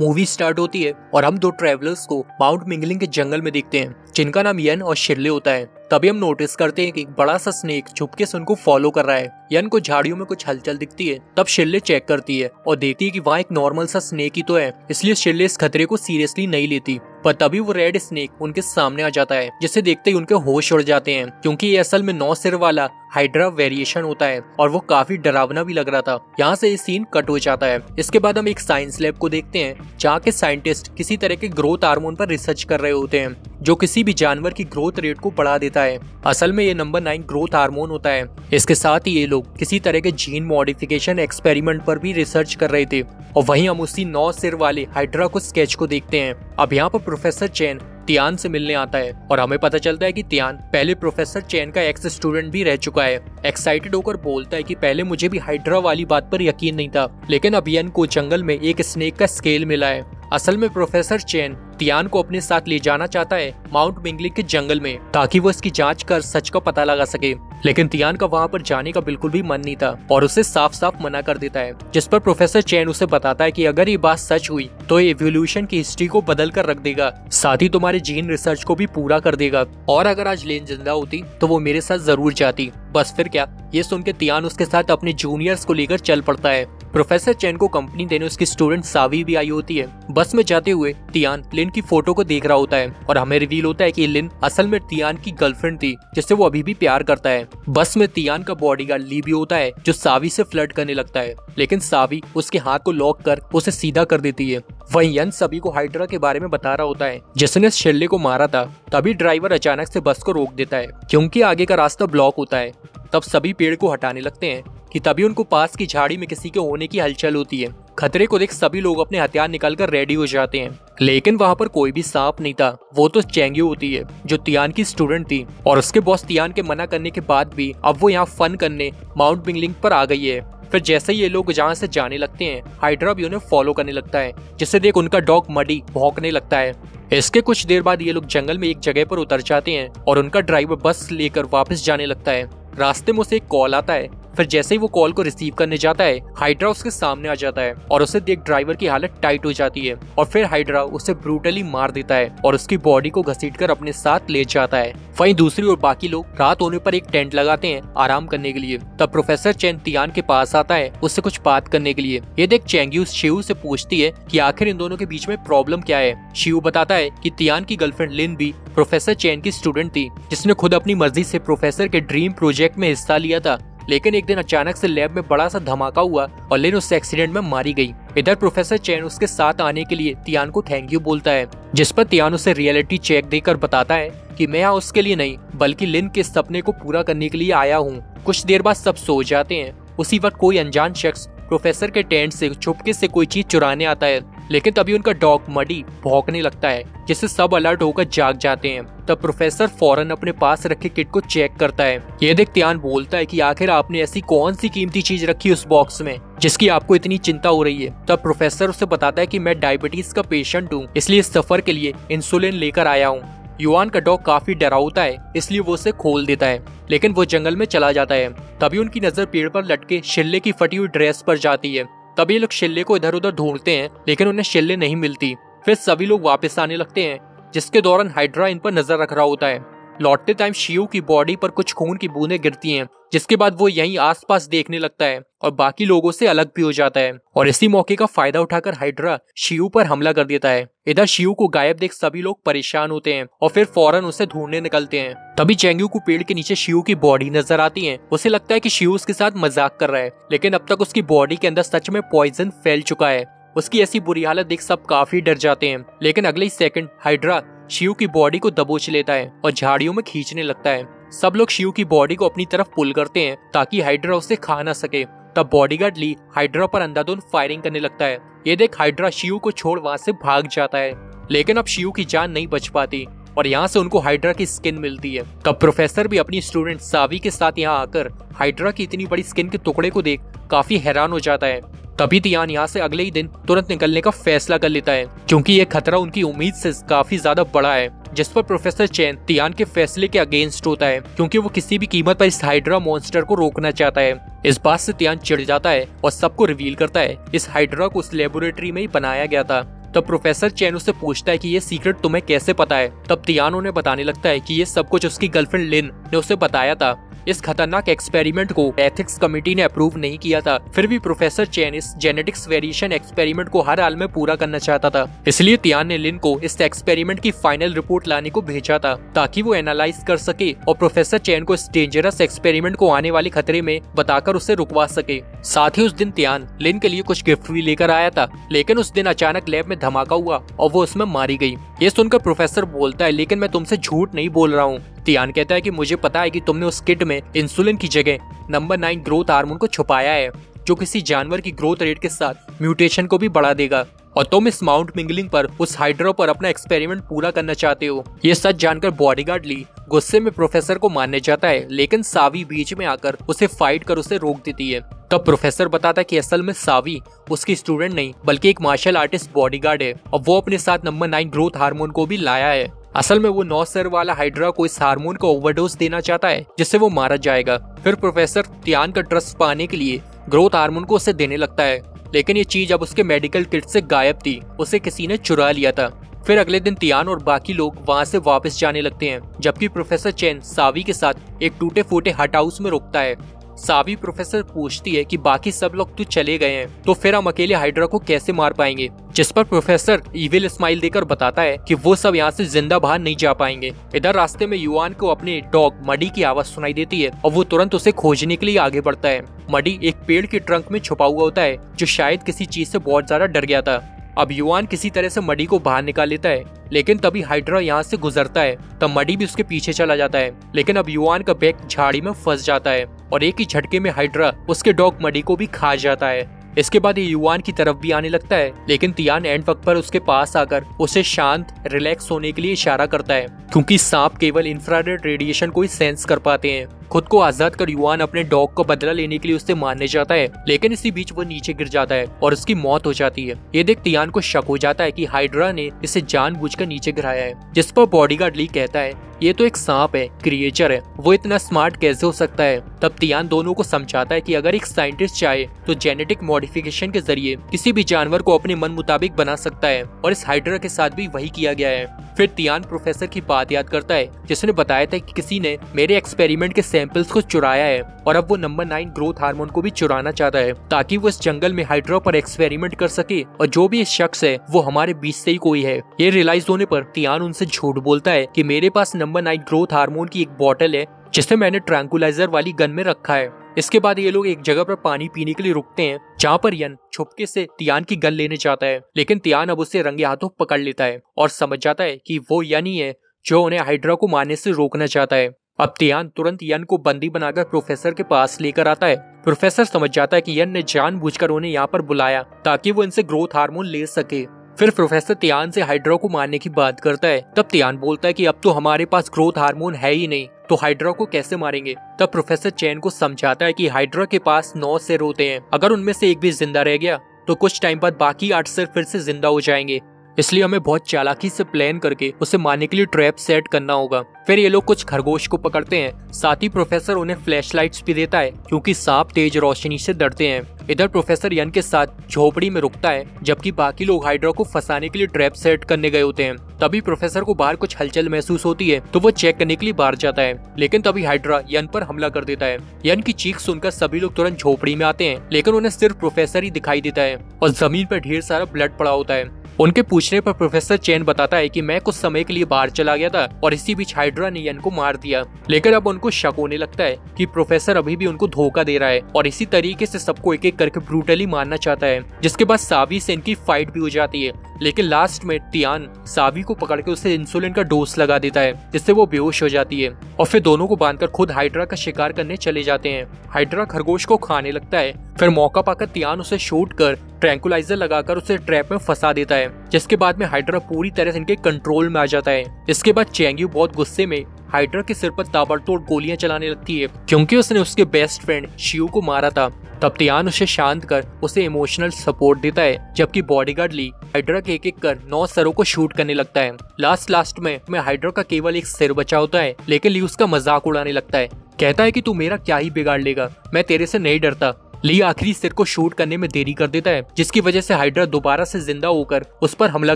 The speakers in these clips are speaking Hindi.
मूवी स्टार्ट होती है और हम दो ट्रैवलर्स को माउंट मिंगलिंग के जंगल में देखते हैं जिनका नाम यन और शिरले होता है। तभी हम नोटिस करते हैं कि एक बड़ा सा स्नेक चुपके से उनको फॉलो कर रहा है। यन को झाड़ियों में कुछ हलचल दिखती है, तब शिरले चेक करती है और देखती है कि वहाँ एक नॉर्मल सा स्नेक ही तो है, इसलिए शिरले इस खतरे को सीरियसली नहीं लेती। पर तभी वो रेड स्नेक उनके सामने आ जाता है, जिसे देखते ही उनके होश उड़ जाते हैं क्योंकि ये असल में 9 सिर वाला हाइड्रा वेरिएशन होता है और वो काफी डरावना भी लग रहा था। यहाँ से ये सीन कट हो जाता है। इसके बाद हम एक साइंस लैब को देखते हैं जहाँ के साइंटिस्ट किसी तरह के ग्रोथ हार्मोन पर रिसर्च कर रहे होते हैं जो किसी भी जानवर की ग्रोथ रेट को बढ़ा देता है। असल में ये नंबर 9 ग्रोथ हार्मोन होता है। इसके साथ ही ये लोग किसी तरह के जीन मॉडिफिकेशन एक्सपेरिमेंट पर भी रिसर्च कर रहे थे और वहीं हम उसी 9 सिर वाले हाइड्रा को स्केच को देखते हैं। अब यहाँ पर प्रोफेसर चैन तियान से मिलने आता है और हमें पता चलता है कि तियान पहले प्रोफेसर चैन का एक्स स्टूडेंट भी रह चुका है। एक्साइटेड होकर बोलता है कि पहले मुझे भी हाइड्रा वाली बात पर यकीन नहीं था, लेकिन अब यन को जंगल में एक स्नेक का स्केल मिला है। असल में प्रोफेसर चैन तियान को अपने साथ ले जाना चाहता है माउंट मिंगलिंग के जंगल में ताकि वो इसकी जांच कर सच का पता लगा सके, लेकिन तियान का वहां पर जाने का बिल्कुल भी मन नहीं था और उसे साफ साफ मना कर देता है। जिस पर प्रोफेसर चैन उसे बताता है कि अगर ये बात सच हुई तो ये इवोल्यूशन की हिस्ट्री को बदल कर रख देगा, साथ ही तुम्हारे जीन रिसर्च को भी पूरा कर देगा और अगर आज लेन जिंदा होती तो वो मेरे साथ जरूर जाती। बस फिर क्या, ये सुन के तियान उसके साथ अपने जूनियर्स को लेकर चल पड़ता है। प्रोफेसर चैन को कंपनी देने उसकी स्टूडेंट सावी भी आई होती है। बस में जाते हुए तियान लिन की फोटो को देख रहा होता है और हमें रिवील होता है कि लिन असल में तियान की गर्लफ्रेंड थी जिससे वो अभी भी प्यार करता है। बस में तियान का बॉडीगार्ड ली भी होता है जो सावी से फ्लर्ट करने लगता है, लेकिन सावी उसके हाथ को लॉक कर उसे सीधा कर देती है। वहीं यन सभी को हाइड्रा के बारे में बता रहा होता है जिसने शिरले को मारा था। तभी ड्राइवर अचानक से बस को रोक देता है क्योंकि आगे का रास्ता ब्लॉक होता है। तब सभी पेड़ को हटाने लगते हैं कि तभी उनको पास की झाड़ी में किसी के होने की हलचल होती है। खतरे को देख सभी लोग अपने हथियार निकालकर रेडी हो जाते हैं, लेकिन वहाँ पर कोई भी सांप नहीं था। वो तो चेंग्यू होती है जो तियान की स्टूडेंट थी और उसके बॉस तियान के मना करने के बाद भी अब वो यहाँ फन करने माउंट मिंगलिंग पर आ गई है। फिर जैसे ही ये लोग जहाँ से जाने लगते हैं, हाइड्रा भी उन्हें फॉलो करने लगता है, जिसे देख उनका डॉग मडी भौंकने लगता है। इसके कुछ देर बाद ये लोग जंगल में एक जगह पर उतर जाते हैं और उनका ड्राइवर बस लेकर वापस जाने लगता है। रास्ते में उसे एक कॉल आता है। फिर जैसे ही वो कॉल को रिसीव करने जाता है, हाइड्रा उसके सामने आ जाता है और उसे देख ड्राइवर की हालत टाइट हो जाती है और फिर हाइड्रा उसे ब्रूटली मार देता है और उसकी बॉडी को घसीटकर अपने साथ ले जाता है। वहीं दूसरी ओर बाकी लोग रात होने पर एक टेंट लगाते हैं आराम करने के लिए। तब प्रोफेसर चैन तियान के पास आता है उससे कुछ बात करने के लिए। ये देख चेंग्यू शिव से पूछती है कि आखिर इन दोनों के बीच में प्रॉब्लम क्या है। शिव बताता है कि तियान की गर्लफ्रेंड लिन भी प्रोफेसर चैन की स्टूडेंट थी जिसने खुद अपनी मर्जी से प्रोफेसर के ड्रीम प्रोजेक्ट में हिस्सा लिया था, लेकिन एक दिन अचानक से लैब में बड़ा सा धमाका हुआ और लिन उस एक्सीडेंट में मारी गई। इधर प्रोफेसर चैन उसके साथ आने के लिए तियान को थैंक यू बोलता है, जिस पर तियान उसे रियलिटी चेक देकर बताता है कि मैं यहाँ उसके लिए नहीं बल्कि लिन के सपने को पूरा करने के लिए आया हूँ। कुछ देर बाद सब सो जाते हैं। उसी वक्त कोई अनजान शख्स प्रोफेसर के टेंट से चुपके से कोई चीज चुराने आता है, लेकिन तभी उनका डॉग मडी भौंकने लगता है जिससे सब अलर्ट होकर जाग जाते हैं। तब प्रोफेसर फौरन अपने पास रखे किट को चेक करता है। ये देख तियान बोलता है कि आखिर आपने ऐसी कौन सी कीमती चीज रखी उस बॉक्स में जिसकी आपको इतनी चिंता हो रही है। तब प्रोफेसर उसे बताता है कि मैं डायबिटीज का पेशेंट हूँ, इसलिए इस सफर के लिए इंसुलिन लेकर आया हूँ। युआन का डॉग काफी डरा होता है, इसलिए वो उसे खोल देता है, लेकिन वो जंगल में चला जाता है। तभी उनकी नजर पेड़ पर लटके शिल्ले की फटी हुई ड्रेस पर जाती है। तभी लोग शिल्ले को इधर उधर ढूंढते हैं, लेकिन उन्हें शिल्ले नहीं मिलती। फिर सभी लोग वापस आने लगते हैं, जिसके दौरान हाइड्रा इन पर नजर रख रहा होता है। लौटते टाइम शिव की बॉडी पर कुछ खून की बूंदें गिरती हैं, जिसके बाद वो यहीं आसपास देखने लगता है और बाकी लोगों से अलग भी हो जाता है। और इसी मौके का फायदा उठाकर हाइड्रा शिव पर हमला कर देता है। इधर शिव को गायब देख सभी लोग परेशान होते हैं और फिर फौरन उसे ढूंढने निकलते हैं। तभी चेंग्यू को पेड़ के नीचे शिव की बॉडी नजर आती है। उसे लगता है कि शिव उसके साथ मजाक कर रहा है, लेकिन अब तक उसकी बॉडी के अंदर सच में पॉइजन फैल चुका है। उसकी ऐसी बुरी हालत देख सब काफी डर जाते हैं, लेकिन अगले ही सेकंड हाइड्रा शिव की बॉडी को दबोच लेता है और झाड़ियों में खींचने लगता है। सब लोग शिव की बॉडी को अपनी तरफ पुल करते हैं ताकि हाइड्रा उसे खा ना सके। तब बॉडीगार्ड ली हाइड्रा पर अंधाधुंध फायरिंग करने लगता है। ये देख हाइड्रा शिव को छोड़ वहाँ से भाग जाता है, लेकिन अब शिव की जान नहीं बच पाती और यहाँ से उनको हाइड्रा की स्किन मिलती है। तब प्रोफेसर भी अपनी स्टूडेंट सावी के साथ यहाँ आकर हाइड्रा की इतनी बड़ी स्किन के टुकड़े को देख काफी हैरान हो जाता है। तभी तियान यहाँ से अगले ही दिन तुरंत निकलने का फैसला कर लेता है क्योंकि ये खतरा उनकी उम्मीद से काफी ज्यादा बड़ा है। जिस पर प्रोफेसर चैन तियान के फैसले के अगेंस्ट होता है क्योंकि वो किसी भी कीमत पर इस हाइड्रा मॉन्स्टर को रोकना चाहता है। इस बात से तियान चिढ़ जाता है और सबको रिवील करता है इस हाइड्रा को उस लेबोरेटरी में ही बनाया गया था तब प्रोफेसर चैन उससे पूछता है कि ये सीक्रेट तुम्हें कैसे पता है। तब तियान उन्हें बताने लगता है कि ये सब कुछ उसकी गर्लफ्रेंड लिन ने उसे बताया था। इस खतरनाक एक्सपेरिमेंट को एथिक्स कमेटी ने अप्रूव नहीं किया था, फिर भी प्रोफेसर चैन इस जेनेटिक्स वेरिएशन एक्सपेरिमेंट को हर हाल में पूरा करना चाहता था। इसलिए तियान ने लिन को इस एक्सपेरिमेंट की फाइनल रिपोर्ट लाने को भेजा था ताकि वो एनालाइज कर सके और प्रोफेसर चैन को इस डेंजरस एक्सपेरिमेंट को आने वाले खतरे में बताकर उसे रुकवा सके। साथ ही उस दिन तियान लिन के लिए कुछ गिफ्ट भी लेकर आया था, लेकिन उस दिन अचानक लैब में धमाका हुआ और वो उसमें मारी गई। ये सुनकर प्रोफेसर बोलता है, लेकिन मैं तुमसे झूठ नहीं बोल रहा हूँ। तियान कहता है कि मुझे पता है कि तुमने उस किट में इंसुलिन की जगह नंबर 9 ग्रोथ हार्मोन को छुपाया है, जो किसी जानवर की ग्रोथ रेट के साथ म्यूटेशन को भी बढ़ा देगा, और तुम इस माउंट मिंगलिंग पर उस हाइड्रा पर अपना एक्सपेरिमेंट पूरा करना चाहते हो। ये सच जानकर बॉडीगार्ड ली गुस्से में प्रोफेसर को मारने जाता है, लेकिन सावी बीच में आकर उसे फाइट कर उसे रोक देती है। तब प्रोफेसर बताता है कि असल में सावी उसकी स्टूडेंट नहीं बल्कि एक मार्शल आर्टिस्ट बॉडीगार्ड है, और वो अपने साथ नंबर 9 ग्रोथ हार्मोन को भी लाया है। असल में वो 9 सर वाला हाइड्रा को इस हार्मोन का ओवरडोज देना चाहता है, जिससे वो मारा जाएगा। फिर प्रोफेसर तियान का ट्रस्ट पाने के लिए ग्रोथ हार्मोन को उसे देने लगता है, लेकिन ये चीज अब उसके मेडिकल किट से गायब थी, उसे किसी ने चुरा लिया था। फिर अगले दिन तियान और बाकी लोग वहाँ से वापस जाने लगते हैं, जबकि प्रोफेसर चैन सावी के साथ एक टूटे फूटे हट हाउस में रुकता है। सावी प्रोफेसर पूछती है कि बाकी सब लोग तो चले गए हैं, तो फिर हम अकेले हाइड्रा को कैसे मार पाएंगे, जिस पर प्रोफेसर इविल स्माइल देकर बताता है कि वो सब यहाँ से जिंदा बाहर नहीं जा पाएंगे। इधर रास्ते में युआन को अपने डॉग मडी की आवाज सुनाई देती है और वो तुरंत उसे खोजने के लिए आगे बढ़ता है। मडी एक पेड़ के ट्रंक में छुपा हुआ होता है, जो शायद किसी चीज से बहुत ज्यादा डर गया था। अब युआन किसी तरह से मडी को बाहर निकाल लेता है, लेकिन तभी हाइड्रा यहाँ से गुजरता है, तब मडी भी उसके पीछे चला जाता है, लेकिन अब युआन का बैग झाड़ी में फंस जाता है और एक ही झटके में हाइड्रा उसके डॉग मडी को भी खा जाता है। इसके बाद ये युआन की तरफ भी आने लगता है, लेकिन तियान एंड वक्त पर उसके पास आकर उसे शांत रिलैक्स होने के लिए इशारा करता है, क्योंकि सांप केवल इंफ्रारेड रेडिएशन को ही सेंस कर पाते हैं। खुद को आजाद कर युआन अपने डॉग को बदला लेने के लिए उससे मारने जाता है, लेकिन इसी बीच वो नीचे गिर जाता है और उसकी मौत हो जाती है। ये देख तियान को शक हो जाता है कि हाइड्रा ने इसे जानबूझकर नीचे गिराया है, जिस पर बॉडीगार्ड ली कहता है ये तो एक सांप है, क्रिएचर है, वो इतना स्मार्ट कैसे हो सकता है। तब तियान दोनों को समझाता है कि अगर एक साइंटिस्ट चाहे तो जेनेटिक मॉडिफिकेशन के जरिए किसी भी जानवर को अपने मन मुताबिक बना सकता है, और इस हाइड्रा के साथ भी वही किया गया है। फिर तियान प्रोफेसर की बात याद करता है, जिसने बताया था कि किसी ने मेरे एक्सपेरिमेंट के सैंपल्स को चुराया है, और अब वो नंबर 9 ग्रोथ हार्मोन को भी चुराना चाहता है, ताकि वो इस जंगल में हाइड्रा पर एक्सपेरिमेंट कर सके, और जो भी इस शख्स है वो हमारे बीच से ही कोई है। ये रियलाइज होने पर तियान उनसे झूठ बोलता है कि मेरे पास नंबर 9 ग्रोथ हार्मोन की एक बॉटल है, जिसे मैंने ट्रैंकुलाइजर वाली गन में रखा है। इसके बाद ये लोग एक जगह पर पानी पीने के लिए रुकते हैं, जहाँ पर यन छुपके से तियान की गन लेने जाता है, लेकिन तियान अब उसे रंगे हाथों पकड़ लेता है और समझ जाता है कि वो यन ही है जो उन्हें हाइड्रा को मारने से रोकना चाहता है। अब तियान तुरंत यन को बंदी बनाकर प्रोफेसर के पास लेकर आता है। प्रोफेसर समझ जाता है कि यन ने जानबूझकर उन्हें यहाँ पर बुलाया ताकि वो इनसे ग्रोथ हार्मोन ले सके। फिर प्रोफेसर तियान से हाइड्रा को मारने की बात करता है। तब तियान बोलता है कि अब तो हमारे पास ग्रोथ हार्मोन है ही नहीं, तो हाइड्रा को कैसे मारेंगे। तब प्रोफेसर चैन को समझाता है कि हाइड्रा के पास 9 सिर होते हैं, अगर उनमें से एक भी जिंदा रह गया तो कुछ टाइम बाद बाकी 8 सिर फिर से जिंदा हो जाएंगे, इसलिए हमें बहुत चालाकी से प्लान करके उसे मारने के लिए ट्रैप सेट करना होगा। फिर ये लोग कुछ खरगोश को पकड़ते हैं, साथ ही प्रोफेसर उन्हें फ्लैशलाइट्स भी देता है, क्योंकि सांप तेज रोशनी से डरते हैं। इधर प्रोफेसर यन के साथ झोपड़ी में रुकता है, जबकि बाकी लोग हाइड्रा को फंसाने के लिए ट्रैप सेट करने गए होते हैं। तभी प्रोफेसर को बाहर कुछ हलचल महसूस होती है, तो वो चेक करने के लिए बाहर जाता है, लेकिन तभी हाइड्रा यन पर हमला कर देता है। यन की चीख सुनकर सभी लोग तुरंत झोपड़ी में आते हैं, लेकिन उन्हें सिर्फ प्रोफेसर ही दिखाई देता है और जमीन पर ढेर सारा ब्लड पड़ा होता है। उनके पूछने पर प्रोफेसर चैन बताता है कि मैं कुछ समय के लिए बाहर चला गया था और इसी बीच हाइड्रा ने यन को मार दिया, लेकिन अब उनको शक होने लगता है कि प्रोफेसर अभी भी उनको धोखा दे रहा है और इसी तरीके से सबको एक एक करके ब्रूटली मारना चाहता है। जिसके बाद सावी से इनकी फाइट भी हो जाती है, लेकिन लास्ट में तियान सावी को पकड़ के उसे इंसुलिन का डोज लगा देता है, जिससे वो बेहोश हो जाती है, और फिर दोनों को बांधकर खुद हाइड्रा का शिकार करने चले जाते हैं। हाइड्रा खरगोश को खाने लगता है, फिर मौका पाकर तियान उसे शूट कर ट्रैंकुलाइजर लगाकर उसे ट्रैप में फंसा देता है, जिसके बाद में हाइड्रा पूरी तरह से इनके कंट्रोल में आ जाता है। इसके बाद चैंग्यू बहुत गुस्से में हाइड्रा के सिर पर ताबड़तोड़ गोलियां चलाने लगती है, क्योंकि उसने उसके बेस्ट फ्रेंड शिव को मारा था। तब तियान उसे शांत कर उसे इमोशनल सपोर्ट देता है, जबकि बॉडीगार्ड ली हाइड्रा के एक एक कर 9 सरों को शूट करने लगता है। लास्ट में हाइड्रा का केवल एक सिर बचा होता है, लेकिन ली उसका मजाक उड़ाने लगता है, कहता है कि तू मेरा क्या ही बिगाड़ लेगा, मैं तेरे से नहीं डरता। ली आखिरी सिर को शूट करने में देरी कर देता है, जिसकी वजह से हाइड्रा दोबारा से जिंदा होकर उस पर हमला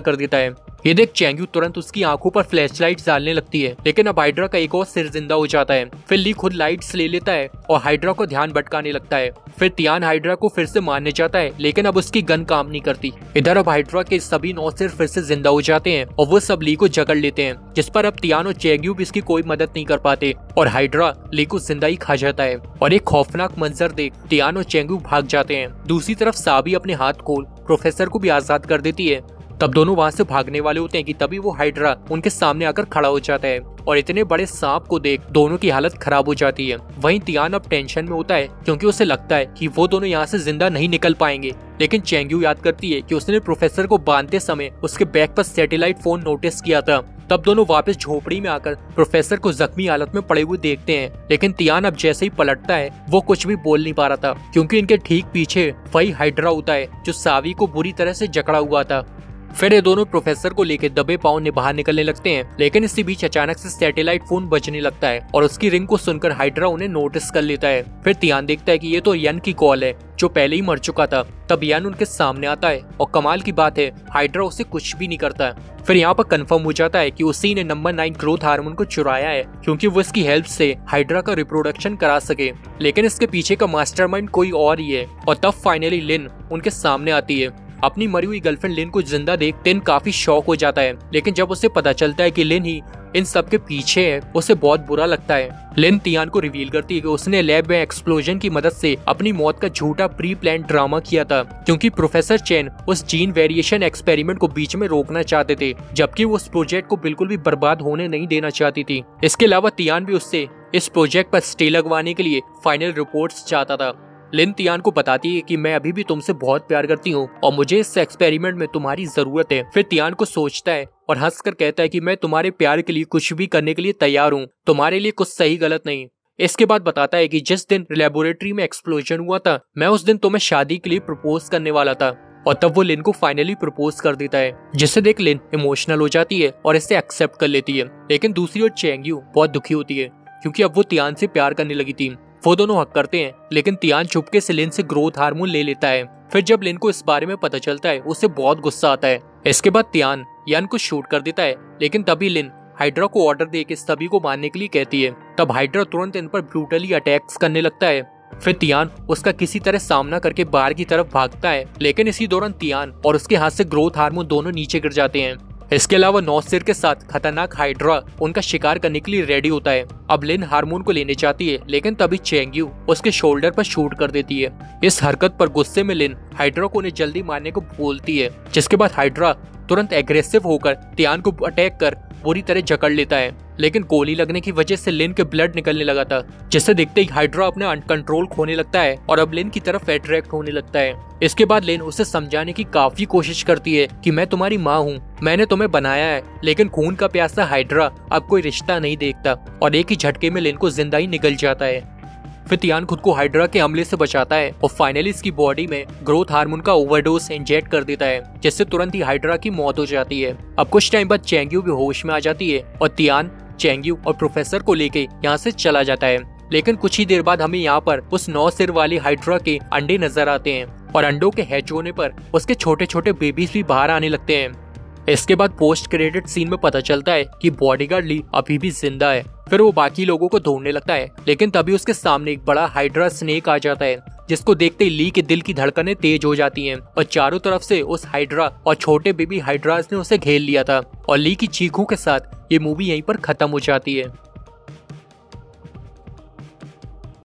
कर देता है। ये देख चैंग यू तुरंत उसकी आंखों पर फ्लैशलाइट्स डालने लगती है, लेकिन अब हाइड्रा का एक और सिर जिंदा हो जाता है। फिर ली खुद लाइट्स ले लेता है और हाइड्रा को ध्यान भटकाने लगता है। फिर तियान हाइड्रा को फिर से मारने जाता है, लेकिन अब उसकी गन काम नहीं करती। इधर अब हाइड्रा के सभी 9 सिर फिर से जिंदा हो जाते हैं और वो सब ली को जकड़ लेते हैं, जिस पर अब तियान और चैंग यू भी इसकी कोई मदद नहीं कर पाते और हाइड्रा ली को जिंदा ही खा जाता है। और एक खौफनाक मंजर देख तियान और चैंग यू भाग जाते हैं। दूसरी तरफ साबी अपने हाथ खोल प्रोफेसर को भी आजाद कर देती है। तब दोनों वहां से भागने वाले होते हैं कि तभी वो हाइड्रा उनके सामने आकर खड़ा हो जाता है और इतने बड़े सांप को देख दोनों की हालत खराब हो जाती है। वहीं तियान अब टेंशन में होता है क्योंकि उसे लगता है कि वो दोनों यहाँ से जिंदा नहीं निकल पाएंगे, लेकिन चैंग यू याद करती है कि उसने प्रोफेसर को बांधते समय उसके बैग पर सैटेलाइट फोन नोटिस किया था। तब दोनों वापस झोपड़ी में आकर प्रोफेसर को जख्मी हालत में पड़े हुए देखते हैं, लेकिन तियान अब जैसे ही पलटता है वो कुछ भी बोल नहीं पा रहा था क्योंकि इनके ठीक पीछे वही हाइड्रा होता है जो सावी को बुरी तरह से जकड़ा हुआ था। फिर ये दोनों प्रोफेसर को लेकर दबे पांव बाहर निकलने लगते हैं, लेकिन इसी बीच अचानक से सैटेलाइट फोन बजने लगता है और उसकी रिंग को सुनकर हाइड्रा उन्हें नोटिस कर लेता है। फिर तियान देखता है कि ये तो यन की कॉल है जो पहले ही मर चुका था। तब यन उनके सामने आता है और कमाल की बात है हाइड्रा उसे कुछ भी नहीं करता। फिर यहाँ पर कंफर्म हो जाता है कि उसी ने नंबर 9 ग्रोथ हार्मोन को चुराया है क्योंकि वो इसकी हेल्प से हाइड्रा का रिप्रोडक्शन करा सके, लेकिन इसके पीछे का मास्टरमाइंड कोई और ही है। और तब फाइनली लिन उनके सामने आती है। अपनी मरी हुई गर्लफ्रेंड लिन को जिंदा देख टिन काफी शॉक हो जाता है, लेकिन जब उसे पता चलता है कि लिन ही इन सब के पीछे है उसे बहुत बुरा लगता है। लिन तियान को रिवील करती है कि उसने लैब में एक्सप्लोजन की मदद से अपनी मौत का झूठा प्री प्लान ड्रामा किया था क्योंकि प्रोफेसर चेन उस जीन वेरिएशन एक्सपेरिमेंट को बीच में रोकना चाहते थे, जबकि वो उस प्रोजेक्ट को बिल्कुल भी बर्बाद होने नहीं देना चाहती थी। इसके अलावा तियान भी उससे इस प्रोजेक्ट पर स्टे लगवाने के लिए फाइनल रिपोर्ट्स चाहता था। लिन तियान को बताती है कि मैं अभी भी तुमसे बहुत प्यार करती हूँ और मुझे इस एक्सपेरिमेंट में तुम्हारी जरूरत है। फिर तियान को सोचता है और हंसकर कहता है कि मैं तुम्हारे प्यार के लिए कुछ भी करने के लिए तैयार हूँ, तुम्हारे लिए कुछ सही गलत नहीं। इसके बाद बताता है कि जिस दिन लेबोरेटरी में एक्सप्लोजन हुआ था मैं उस दिन तुम्हें शादी के लिए प्रपोज करने वाला था। और तब वो लिन को फाइनली प्रपोज कर देता है, जिसे देख लिन इमोशनल हो जाती है और इसे एक्सेप्ट कर लेती है। लेकिन दूसरी ओर चैंग यू बहुत दुखी होती है क्योंकि अब वो तियान से प्यार करने लगी थी। वो दोनों हक करते हैं, लेकिन तियान चुपके से लिन से ग्रोथ हार्मोन ले लेता है। फिर जब लिन को इस बारे में पता चलता है उसे बहुत गुस्सा आता है। इसके बाद तियान यन को शूट कर देता है, लेकिन तभी लिन हाइड्रा को ऑर्डर देके सभी को मारने के लिए कहती है। तब हाइड्रा तुरंत इन पर ब्रूटली अटैक्स करने लगता है। फिर तियान उसका किसी तरह सामना करके बाहर की तरफ भागता है, लेकिन इसी दौरान तियान और उसके हाथ से ग्रोथ हार्मोन दोनों नीचे गिर जाते हैं। इसके अलावा 9 सिर के साथ खतरनाक हाइड्रा उनका शिकार करने के लिए रेडी होता है। अब लिन हार्मोन को लेने चाहती है, लेकिन तभी चैंग यू उसके शोल्डर पर शूट कर देती है। इस हरकत पर गुस्से में लिन हाइड्रा को उन्हें जल्दी मारने को बोलती है, जिसके बाद हाइड्रा तुरंत एग्रेसिव होकर तियान को अटैक कर बुरी तरह जकड़ लेता है, लेकिन गोली लगने की वजह से लिन के ब्लड निकलने लगा था, जिसे देखते ही हाइड्रा अपना कंट्रोल खोने लगता है और अब लिन की तरफ अट्रैक्ट होने लगता है। इसके बाद लिन उसे समझाने की काफी कोशिश करती है कि मैं तुम्हारी माँ हूँ, मैंने तुम्हें बनाया है, लेकिन खून का प्यासा हाइड्रा अब कोई रिश्ता नहीं देखता और एक ही झटके में लिन को जिंदा ही निकल जाता है। फिर तियान खुद को हाइड्रा के हमले से बचाता है और फाइनली इसकी बॉडी में ग्रोथ हार्मोन का ओवरडोज इंजेक्ट कर देता है, जिससे तुरंत ही हाइड्रा की मौत हो जाती है। अब कुछ टाइम बाद चैंग यू भी होश में आ जाती है और तियान चैंग यू और प्रोफेसर को लेके यहाँ से चला जाता है। लेकिन कुछ ही देर बाद हमें यहाँ पर उस 9 सिर वाली हाइड्रा के अंडे नजर आते हैं और अंडों के हैच होने पर उसके छोटे छोटे बेबीज भी बाहर आने लगते हैं। इसके बाद पोस्ट क्रेडिट सीन में पता चलता है कि बॉडीगार्ड ली अभी भी जिंदा है। फिर वो बाकी लोगों को ढूंढने लगता है, लेकिन तभी उसके सामने एक बड़ा हाइड्रा स्नेक आ जाता है, जिसको देखते ही ली के दिल की धड़कनें तेज हो जाती हैं और चारों तरफ से उस हाइड्रा और छोटे बेबी हाइड्रास ने उसे घेर लिया था। और ली की चीखों के साथ ये मूवी यहीं पर खत्म हो जाती है।